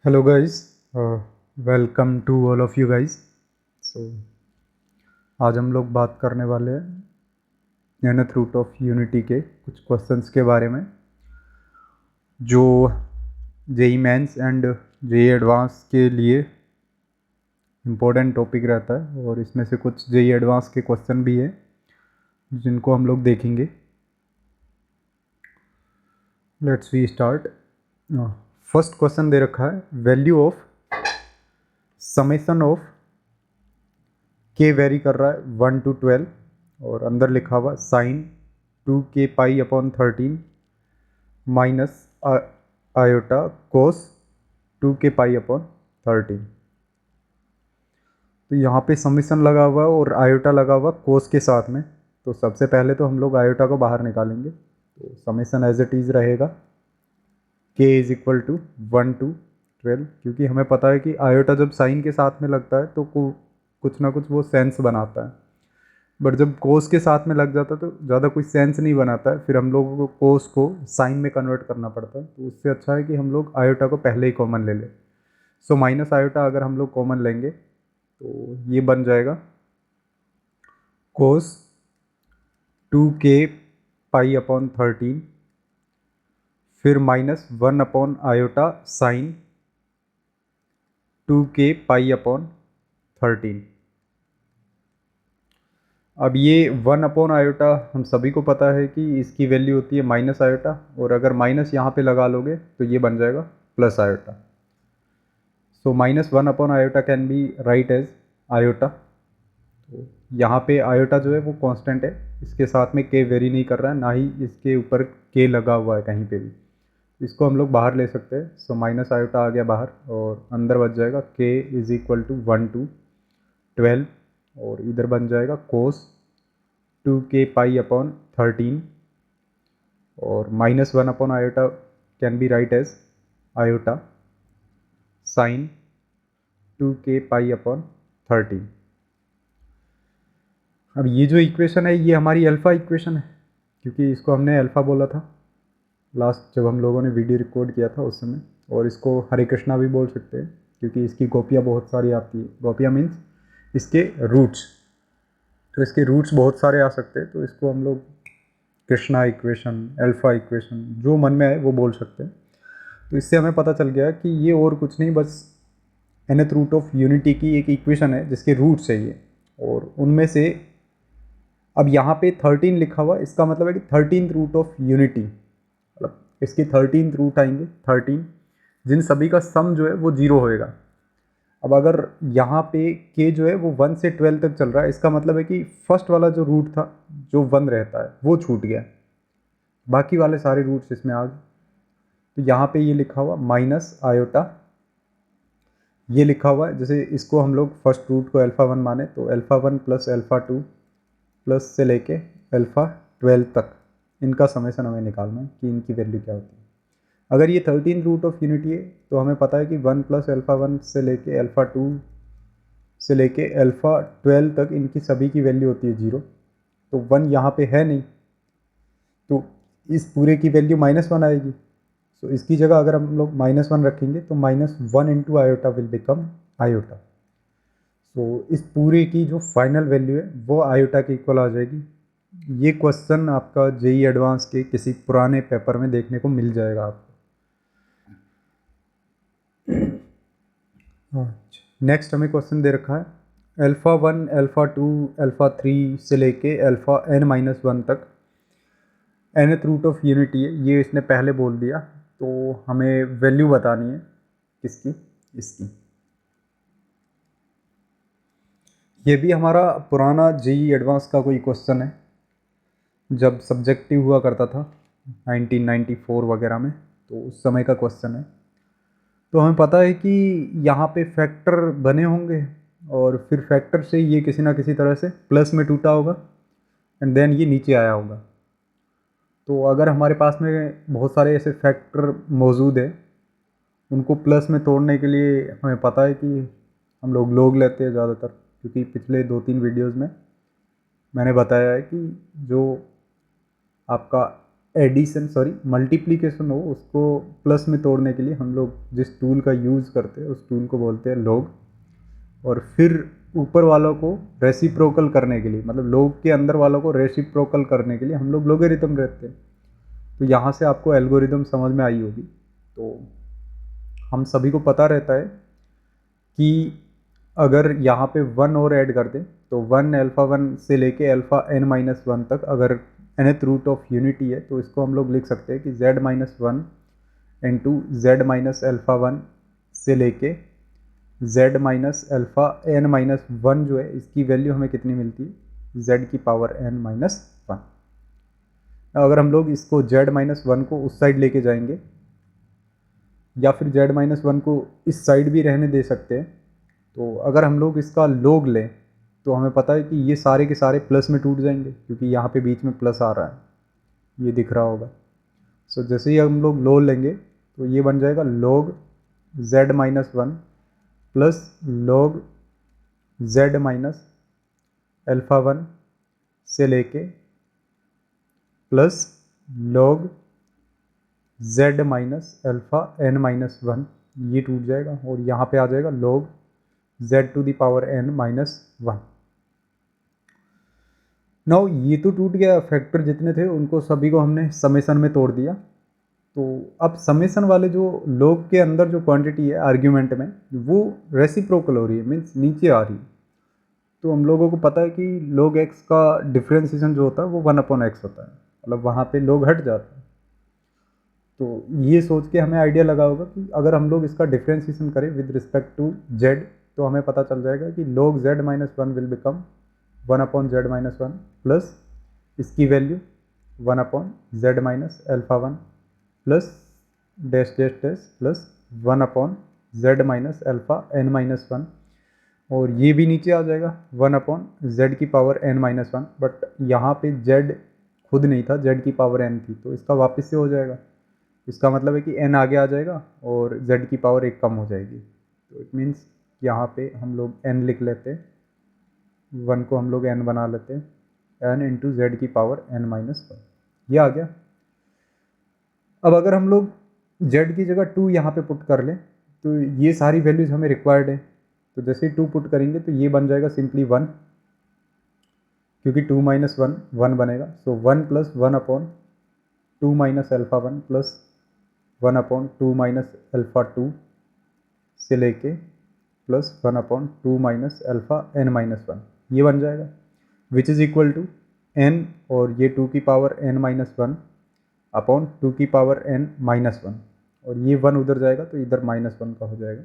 Hello guys, welcome to all of you guys. So आज हम लोग बात करने वाले हैं nth रूट ऑफ यूनिटी के कुछ क्वेश्चंस के बारे में जो JEE Mains and JEE Advance के लिए इम्पोर्टेंट टॉपिक रहता है, और इसमें से कुछ जेई एडवांस के क्वेश्चन भी हैं जिनको हम लोग देखेंगे। Let's we start. First question दे रखा है, value of summation of K vary कर रहा है 1 to 12, और अंदर लिखा हुआ साइन 2k π/13 माइनस आयोटा कोस 2k π/13। तो यहाँ पे समीशन लगा हुआ है और आयोटा लगा हुआ कोस के साथ में। तो सबसे पहले तो हम लोग आयोटा को बाहर निकालेंगे। तो समीशन एज इट इज़ रहेगा k is equal to 1 to 12, क्योंकि हमें पता है कि आयोटा जब साइन के साथ में लगता है तो कुछ ना कुछ वो सेंस बनाता है, बट जब कोस के साथ में लग जाता है तो ज़्यादा कोई सेंस नहीं बनाता है। फिर हम लोगों को कोस को साइन में कन्वर्ट करना पड़ता है, तो उससे अच्छा है कि हम लोग आयोटा को पहले ही कॉमन ले लें। सो माइनस आयोटा अगर हम लोग कॉमन लेंगे तो ये बन जाएगा कोस 2k π/13, फिर माइनस 1/आयोटा साइन 2k π/13। अब ये 1/आयोटा हम सभी को पता है कि इसकी वैल्यू होती है माइनस आयोटा, और अगर माइनस यहाँ पे लगा लोगे तो ये बन जाएगा प्लस आयोटा। सो माइनस 1/आयोटा can be right as iota. तो यहाँ पे आयोटा जो है वो कांस्टेंट है, इसके साथ में के वेरी नहीं कर रहा है, ना ही इसके ऊपर के लगा हुआ है कहीं पे भी। इसको हम लोग बाहर ले सकते हैं। सो माइनस आयोटा आ गया बाहर, और अंदर बच जाएगा के इज इक्वल टू 1 to 12, और इधर बन जाएगा कोस 2k π/13, और माइनस 1/आयोटा can be right as iota sine 2k π/13। अब ये जो इक्वेशन है ये हमारी अल्फ़ा इक्वेशन है, क्योंकि इसको हमने अल्फ़ा बोला था लास्ट जब हम लोगों ने वीडियो रिकॉर्ड किया था उस समय। और इसको हरे कृष्णा भी बोल सकते हैं, क्योंकि इसकी गोपियाँ बहुत सारी आती है। गोपियाँ मीन्स इसके रूट्स, तो इसके रूट्स बहुत सारे आ सकते हैं, तो इसको हम लोग कृष्णा इक्वेशन, अल्फ़ा इक्वेशन, जो मन में आए वो बोल सकते हैं। तो इससे हमें पता चल गया कि ये और कुछ नहीं, बस nth रूट ऑफ यूनिटी की एक इक्वेशन है जिसके रूट्स है ये, और उनमें से अब यहाँ पे 13 लिखा हुआ, इसका मतलब है कि 13th रूट ऑफ यूनिटी, मतलब इसके 13th रूट आएंगे 13, जिन सभी का सम जो है वो 0 होएगा। अब अगर यहाँ पे के जो है वो 1 से 12 तक चल रहा है, इसका मतलब है कि फर्स्ट वाला जो रूट था जो 1 रहता है वो छूट गया, बाकी वाले सारे रूट्स इसमें आ गए। तो यहाँ पे ये लिखा हुआ माइनस आयोटा, ये लिखा हुआ है, जैसे इसको हम लोग फर्स्ट रूट को अल्फ़ा 1 माने तो अल्फ़ा 1 प्लस अल्फ़ा 2 प्लस से लेके अल्फ़ा 12 तक इनका समेशन हमें निकालना है कि इनकी वैल्यू क्या होती है। अगर ये 13 रूट ऑफ यूनिटी है तो हमें पता है कि 1 प्लस अल्फ़ा 1 से लेके अल्फ़ा 2 से लेके अल्फ़ा 12 तक इनकी सभी की वैल्यू होती है 0। तो 1 यहाँ पे है नहीं, तो इस पूरे की वैल्यू -1 आएगी। सो इसकी जगह अगर हम लोग -1 रखेंगे तो -1 into iota will become iota. So इस पूरे की जो फाइनल वैल्यू है वो आयोटा के इक्वल आ जाएगी। ये क्वेश्चन आपका जेई एडवांस के किसी पुराने पेपर में देखने को मिल जाएगा आपको। नेक्स्ट हमें क्वेश्चन दे रखा है, अल्फ़ा 1 अल्फ़ा 2 अल्फ़ा 3 से लेके अल्फ़ा n-1 तक nth रूट ऑफ यूनिटी है, ये इसने पहले बोल दिया। तो हमें वैल्यू बतानी है किसकी, इसकी। ये भी हमारा पुराना जेई एडवांस का कोई क्वेश्चन है, जब सब्जेक्टिव हुआ करता था 1994 वगैरह में, तो उस समय का क्वेश्चन है। तो हमें पता है कि यहाँ पे फैक्टर बने होंगे, और फिर फैक्टर से ये किसी ना किसी तरह से प्लस में टूटा होगा, एंड देन ये नीचे आया होगा। तो अगर हमारे पास में बहुत सारे ऐसे फैक्टर मौजूद है, उनको प्लस में तोड़ने के लिए हमें पता है कि हम लोग लेते हैं ज़्यादातर, क्योंकि पिछले 2-3 वीडियोज़ में मैंने बताया है कि जो आपका मल्टीप्लिकेशन हो उसको प्लस में तोड़ने के लिए हम लोग जिस टूल का यूज़ करते हैं उस टूल को बोलते हैं लॉग। और फिर ऊपर वालों को रेसिप्रोकल करने के लिए, मतलब लॉग के अंदर वालों को रेसिप्रोकल करने के लिए हम लोग लोगरिथम रहते हैं। तो यहाँ से आपको एल्गोरिदम समझ में आई होगी। तो हम सभी को पता रहता है कि अगर यहाँ पे 1 और ऐड कर दें तो 1 अल्फ़ा 1 से लेके अल्फ़ा n-1 तक अगर nth रूट ऑफ यूनिटी है तो इसको हम लोग लिख सकते हैं कि z-1 इंटू z-अल्फ़ा 1 से लेके z-अल्फ़ा n-1 जो है इसकी वैल्यू हमें कितनी मिलती है, z की पावर n-1। अगर हम लोग इसको z-1 को उस साइड लेके जाएंगे या फिर z-1 को इस साइड भी रहने दे सकते हैं। तो अगर हम लोग इसका log लें तो हमें पता है कि ये सारे के सारे प्लस में टूट जाएंगे, क्योंकि यहाँ पे बीच में प्लस आ रहा है, ये दिख रहा होगा। सो जैसे ही हम लोग log लेंगे तो ये बन जाएगा log z-1 प्लस log z-अल्फ़ा 1 से लेके प्लस log z-अल्फ़ा n-1, ये टूट जाएगा और यहाँ पे आ जाएगा log z to the power n-1। Now ये तो टूट गया, फैक्टर जितने थे उनको सभी को हमने समेसन में तोड़ दिया। तो अब समेसन वाले जो log के अंदर जो क्वांटिटी है आर्ग्यूमेंट में वो रेसिप्रोकल हो रही है, मीन्स नीचे आ रही है। तो हम लोगों को पता है कि log x का डिफ्रेंसिएशन जो होता है वो 1/x होता है, मतलब वहाँ पे log हट जाता है। तो ये सोच के हमें आइडिया लगा होगा कि अगर हम लोग इसका डिफ्रेंसिएशन करें विद रिस्पेक्ट टू z तो हमें पता चल जाएगा कि log z-1 will become 1/z-1 plus इसकी वैल्यू 1/z-अल्फ़ा 1 plus dash dash dash plus 1/z-अल्फ़ा n-1, और ये भी नीचे आ जाएगा 1/z की पावर n-1। बट यहाँ पे z खुद नहीं था, z की पावर n थी, तो इसका वापस से हो जाएगा। इसका मतलब है कि n आगे आ जाएगा और z की पावर 1 कम हो जाएगी। तो इट मीन्स यहाँ पे हम लोग n लिख लेते हैं, 1 को हम लोग n बना लेते हैं, n इंटू z की पावर n-1, ये आ गया। अब अगर हम लोग z की जगह 2 यहाँ पे पुट कर लें तो ये सारी वैल्यूज हमें रिक्वायर्ड है। तो जैसे ही 2 पुट करेंगे तो ये बन जाएगा सिंपली 1, क्योंकि 2 माइनस 1 1 बनेगा। सो 1 plus 1/2 minus alpha 1 plus 1/2 minus alpha 2 से लेके प्लस 1/2 माइनस अल्फ़ा n-1, ये बन जाएगा, which is equal to n और ये 2 की पावर n-1 अपॉन 2 की पावर n-1, और ये 1 उधर जाएगा तो इधर -1 का हो जाएगा।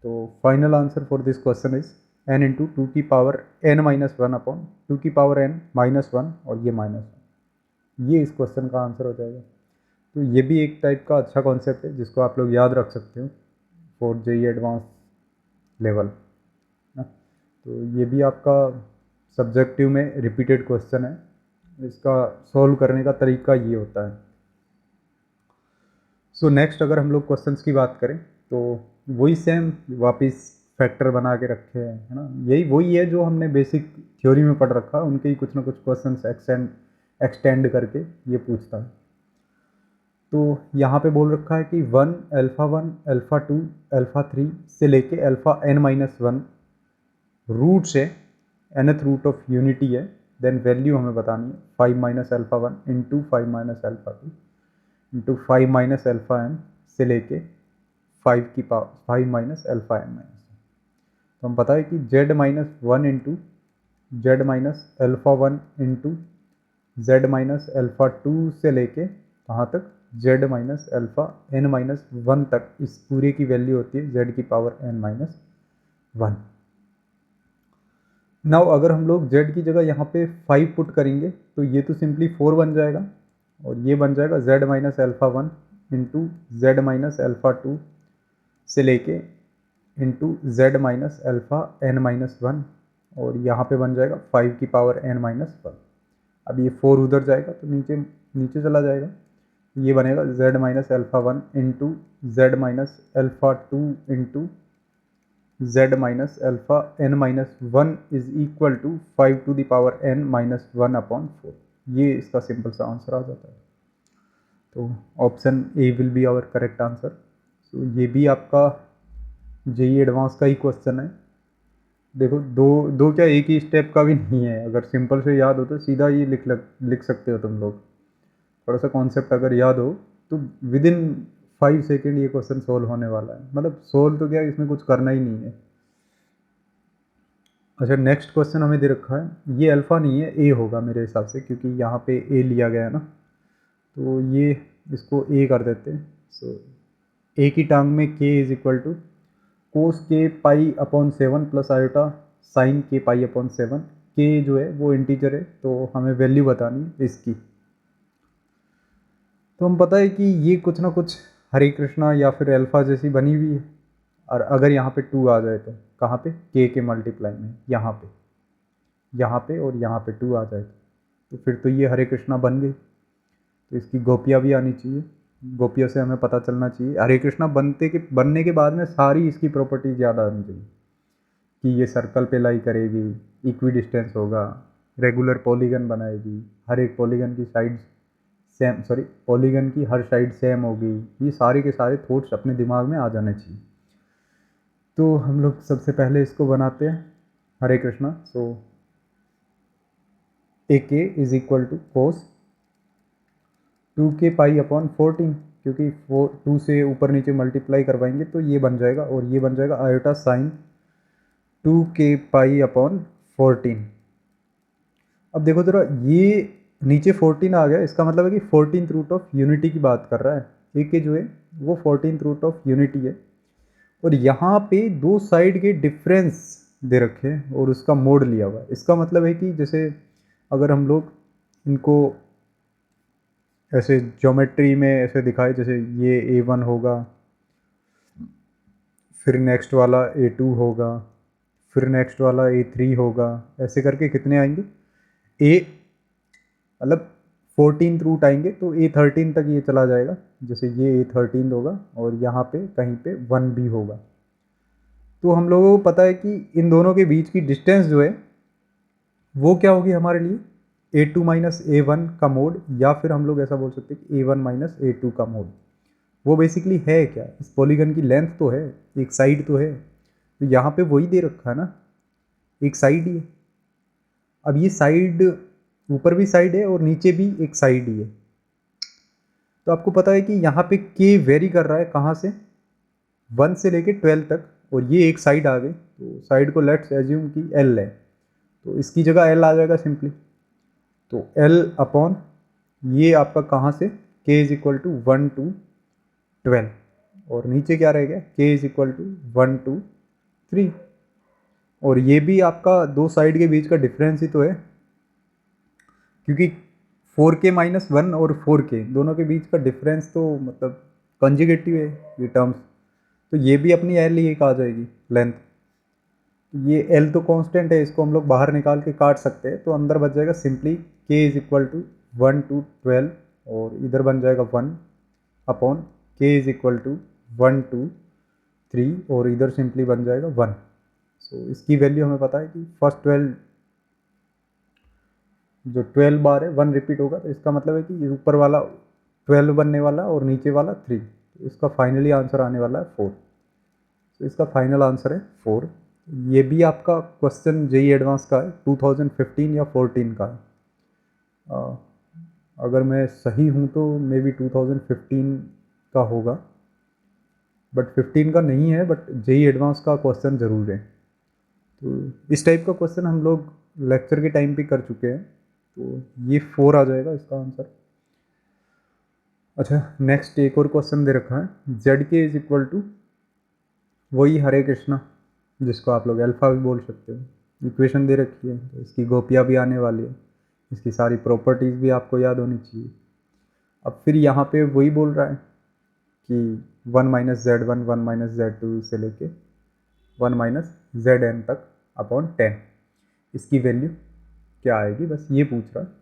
तो final answer for this question is n into 2 की पावर n-1 अपॉन 2 की पावर n-1 और ये -1, ये इस क्वेश्चन का आंसर हो जाएगा। तो ये भी एक टाइप का अच्छा कॉन्सेप्ट है जिसको आप लोग याद रख सकते हो फॉर जेईई एडवांस लेवल ना। तो ये भी आपका सब्जेक्टिव में रिपीटेड क्वेश्चन है, इसका सॉल्व करने का तरीका ये होता है। सो नेक्स्ट अगर हम लोग क्वेश्चंस की बात करें तो वही सेम वापस फैक्टर बना के रखे हैं, है ना, यही वही है जो हमने बेसिक थ्योरी में पढ़ रखा है, उनके ही कुछ ना कुछ क्वेश्चंस एक्सटेंड करके ये पूछता है। तो यहाँ पे बोल रखा है कि 1 अल्फ़ा 1 अल्फ़ा 2 अल्फ़ा 3 से लेके अल्फ़ा n-1 रूट से nth रूट ऑफ यूनिटी है, देन वैल्यू हमें बतानी है 5 minus alpha 1 into 5 minus alpha 2 into 5 minus alpha n से लेके 5 की पावर 5 माइनस अल्फ़ा n-। तो हम पता है कि z-1 इंटू z-अल्फ़ा 1 इंटू z-अल्फ़ा 2 से लेके कहाँ तक z-अल्फ़ा n-1 तक, इस पूरे की वैल्यू होती है z की पावर n-1। नाउ अगर हम लोग z की जगह यहाँ पे 5 पुट करेंगे तो ये तो सिंपली 4 बन जाएगा, और ये बन जाएगा z-अल्फ़ा 1 इंटू z-अल्फ़ा 2 से लेके इंटू z-अल्फ़ा n-1, और यहाँ पे बन जाएगा 5 की पावर n-1। अब ये 4 उधर जाएगा तो नीचे चला जाएगा, ये बनेगा z-अल्फ़ा 1 इंटू z-अल्फ़ा 2 इंटू z-अल्फ़ा n-1 is equal to 5 to the power n-1 upon 4। ये इसका सिंपल सा आंसर आ जाता है। तो option A will be our correct answer. So ये भी आपका जेई एडवांस का ही क्वेश्चन है। देखो दो दो क्या, एक ही स्टेप का भी नहीं है, अगर सिंपल से याद हो तो सीधा ये लिख सकते हो तुम लोग। थोड़ा सा कॉन्सेप्ट अगर याद हो तो विद इन 5 सेकेंड ये क्वेश्चन सोल्व होने वाला है, मतलब सोल्व तो क्या, इसमें कुछ करना ही नहीं है। अच्छा, नेक्स्ट क्वेश्चन हमें दे रखा है, ये अल्फ़ा नहीं है, ए होगा मेरे हिसाब से, क्योंकि यहाँ पे ए लिया गया है ना, तो ये इसको ए कर देते हैं। सो ए की टांग में के इज इक्वल टू कोस के pi upon 7 plus iota sine के पाई अपॉन 7। के जो है वो इंटीजर है, तो हमें वैल्यू बतानी है इसकी। तो हम पता है कि ये कुछ ना कुछ हरे कृष्णा या फिर अल्फ़ा जैसी बनी हुई है, और अगर यहाँ पे 2 आ जाए तो कहाँ पे, के मल्टीप्लाई में, यहाँ पे और यहाँ पे 2 आ जाए तो फिर तो ये हरे कृष्णा बन गई। तो इसकी गोपियाँ भी आनी चाहिए, गोपियों से हमें पता चलना चाहिए। हरे कृष्णा बनने के बाद में सारी इसकी प्रॉपर्टीज याद आनी चाहिए कि ये सर्कल पे लाई करेगी, इक्वी डिस्टेंस होगा, रेगुलर पॉलीगन बनाएगी, हर एक पॉलीगन की साइड सेम, सॉरी पॉलीगन की हर साइड सेम होगी। ये सारे के सारे थॉट्स अपने दिमाग में आ जाने चाहिए। तो हम लोग सबसे पहले इसको बनाते हैं, हरे Krishna. So a k is equal to cos 2k pi upon 14, क्योंकि 2 से ऊपर नीचे मल्टीप्लाई करवाएंगे तो ये बन जाएगा, और ये बन जाएगा iota sine 2k pi upon 14। अब देखो जरा, ये नीचे 14 आ गया, इसका मतलब है कि 14th रूट ऑफ यूनिटी की बात कर रहा है। ए के जो है वो 14th रूट ऑफ यूनिटी है, और यहाँ पे दो साइड के डिफरेंस दे रखे हैं और उसका मोड लिया हुआ है। इसका मतलब है कि जैसे अगर हम लोग इनको ऐसे ज्योमेट्री में ऐसे दिखाए, जैसे ये A1 होगा, फिर नेक्स्ट वाला A2 होगा, फिर नेक्स्ट वाला A3 होगा, ऐसे करके कितने आएंगे, ए मतलब 14th रूट आएंगे तो A13 तक ये चला जाएगा। जैसे ये A13 होगा और यहाँ पे कहीं पे 1 भी होगा। तो हम लोगों को पता है कि इन दोनों के बीच की डिस्टेंस जो है वो क्या होगी हमारे लिए, A2 माइनस A1 का मोड, या फिर हम लोग ऐसा बोल सकते हैं कि A1 माइनस A2 का मोड। वो बेसिकली है क्या, इस पॉलीगन की लेंथ तो है, एक साइड तो है, तो यहाँ पे वही दे रखा है ना, एक साइड ही है। अब ये साइड, ऊपर भी साइड है और नीचे भी एक साइड ही है। तो आपको पता है कि यहाँ पे के वेरी कर रहा है कहाँ से, 1 से लेके 12 तक, और ये एक साइड आ गई, तो साइड को लेट्स एज्यूम कि एल है, तो इसकी जगह एल आ जाएगा सिंपली। तो एल अपॉन ये आपका कहाँ से, के इज इक्वल टू 1 to 12, और नीचे क्या रहेगा, के इज इक्वल टू 1 to 3। और ये भी आपका दो साइड के बीच का डिफरेंस ही तो है, क्योंकि 4k माइनस 1 और 4k दोनों के बीच का डिफरेंस तो मतलब कंजुगेटिव है ये टर्म्स, तो ये भी अपनी एल ही एक आ जाएगी लेंथ। ये एल तो कांस्टेंट है, इसको हम लोग बाहर निकाल के काट सकते हैं, तो अंदर बच जाएगा सिंपली के इज इक्वल टू 1 to 12, और इधर बन जाएगा 1 अपॉन के इज इक्वल टू 1 to 3, और इधर सिंपली बन जाएगा 1। सो इसकी वैल्यू हमें पता है कि फर्स्ट 12 जो 12 बार है 1 रिपीट होगा, तो इसका मतलब है कि ऊपर वाला 12 बनने वाला और नीचे वाला 3, तो इसका फाइनली आंसर आने वाला है 4। तो इसका फाइनल आंसर है 4। ये भी आपका क्वेश्चन जेई एडवांस का है, 2015 या 14 का है। अगर मैं सही हूँ तो मे बी 2015 का होगा, बट 15 का नहीं है, बट जेई एडवांस का क्वेश्चन ज़रूर है। तो इस टाइप का क्वेश्चन हम लोग लेक्चर के टाइम पे कर चुके हैं, तो ये 4 आ जाएगा इसका आंसर। अच्छा, नेक्स्ट एक और क्वेश्चन दे रखा है, जेड के इज इक्वल टू वही हरे कृष्णा, जिसको आप लोग अल्फ़ा भी बोल सकते हो। इक्वेशन दे रखी है, तो इसकी गोपियाँ भी आने वाली है, इसकी सारी प्रॉपर्टीज़ भी आपको याद होनी चाहिए। अब फिर यहाँ पे वही बोल रहा है कि 1 माइनस Z1 1 माइनस Z2 से लेके 1 माइनस Zn तक अपॉन 10, इसकी वैल्यू क्या आएगी, बस ये पूछ रहा है।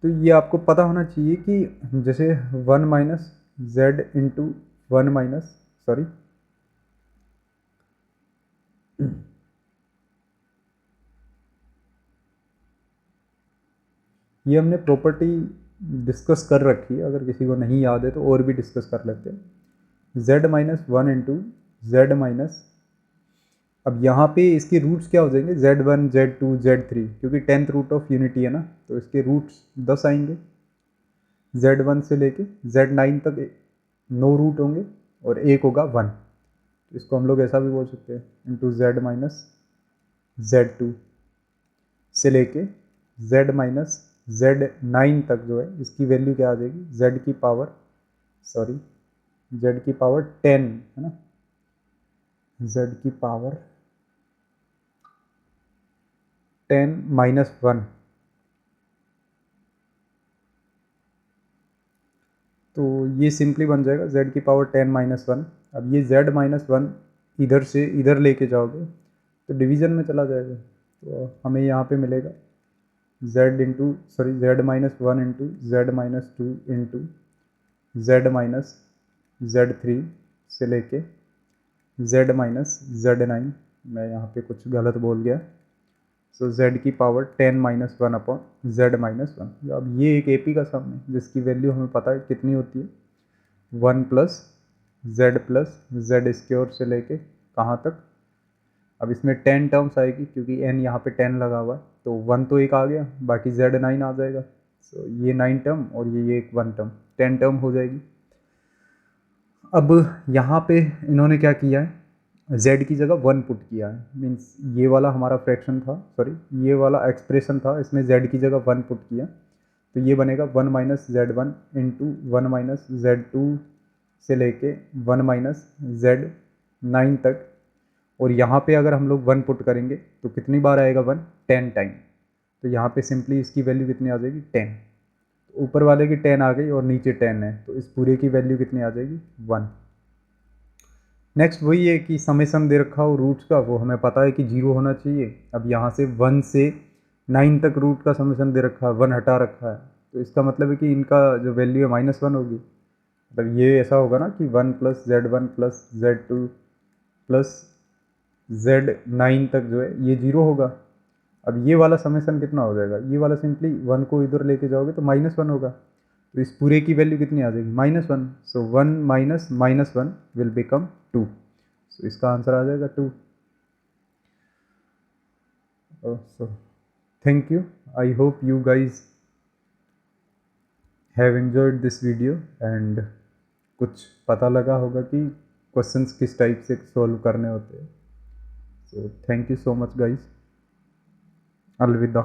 तो ये आपको पता होना चाहिए कि जैसे 1 minus Z into 1 minus, sorry ये हमने प्रॉपर्टी डिस्कस कर रखी है, अगर किसी को नहीं याद है तो और भी डिस्कस कर लेते हैं। z minus one into Z minus, अब यहाँ पे इसके रूट्स क्या हो जाएंगे, z1 z2 z3, क्योंकि 10th रूट ऑफ यूनिटी है ना, तो इसके रूट्स 10 आएंगे। z1 से लेके z9 तक 9 रूट होंगे और एक होगा 1, तो इसको हम लोग ऐसा भी बोल सकते हैं, इंटू z माइनस z2 से लेके z माइनस z9 तक जो है इसकी वैल्यू क्या आ जाएगी, z की पावर 10 है ना, z की पावर 10 माइनस 1, तो ये सिंपली बन जाएगा z की पावर 10 माइनस 1। अब ये z माइनस 1 इधर से इधर लेके जाओगे तो डिवीज़न में चला जाएगा, तो हमें यहाँ पे मिलेगा z minus 1 into Z minus 2 into Z minus z3 से लेके z माइनस z9, मैं यहाँ पे कुछ गलत बोल गया, सो z की power 10 minus 1 upon z minus 1। अब ये एक एपी का सम है जिसकी वैल्यू हमें पता है कितनी होती है, 1 प्लस जेड स्क्योर से लेके कहाँ तक, अब इसमें 10 टर्म्स आएगी क्योंकि n यहाँ पे 10 लगा हुआ है, तो 1 तो एक आ गया, बाकी z9 आ जाएगा, सो ये 9 टर्म और ये एक 1 टर्म, 10 टर्म हो जाएगी। अब यहाँ पे इन्होंने क्या किया है, z की जगह 1 पुट किया है, मीन्स ये वाला हमारा फ्रैक्शन था, ये वाला एक्सप्रेशन था, इसमें z की जगह 1 पुट किया, तो ये बनेगा 1 minus z1 into 1 minus z2 से लेके 1 माइनस z9 तक, और यहाँ पे अगर हम लोग 1 पुट करेंगे तो कितनी बार आएगा 1, 10 टाइम, तो यहाँ पे सिंपली इसकी वैल्यू कितनी आ जाएगी 10, तो ऊपर वाले की 10 आ गई और नीचे 10 है, तो इस पूरे की वैल्यू कितनी आ जाएगी 1। नेक्स्ट वही है कि समेसन दे रखा हो रूट्स का, वो हमें पता है कि 0 होना चाहिए। अब यहाँ से 1 से 9 तक रूट का समेसन दे रखा है, 1 हटा रखा है, तो इसका मतलब है कि इनका जो वैल्यू है -1 होगी, मतलब ये ऐसा होगा ना कि 1 plus z1 plus z2 plus z9 तक जो है ये 0 होगा। अब ये वाला समेसन कितना हो जाएगा, ये वाला सिंपली 1 को इधर लेके जाओगे तो -1 होगा, तो इस पूरे की वैल्यू कितनी आ जाएगी -1, सो 1 माइनस -1 विल बिकम 2, सो इसका आंसर आ जाएगा 2। So thank you, I hope you guys have enjoyed this video and कुछ पता लगा होगा कि क्वेश्चंस किस टाइप से सॉल्व करने होते हैं। So thank you so much guys, अलविदा।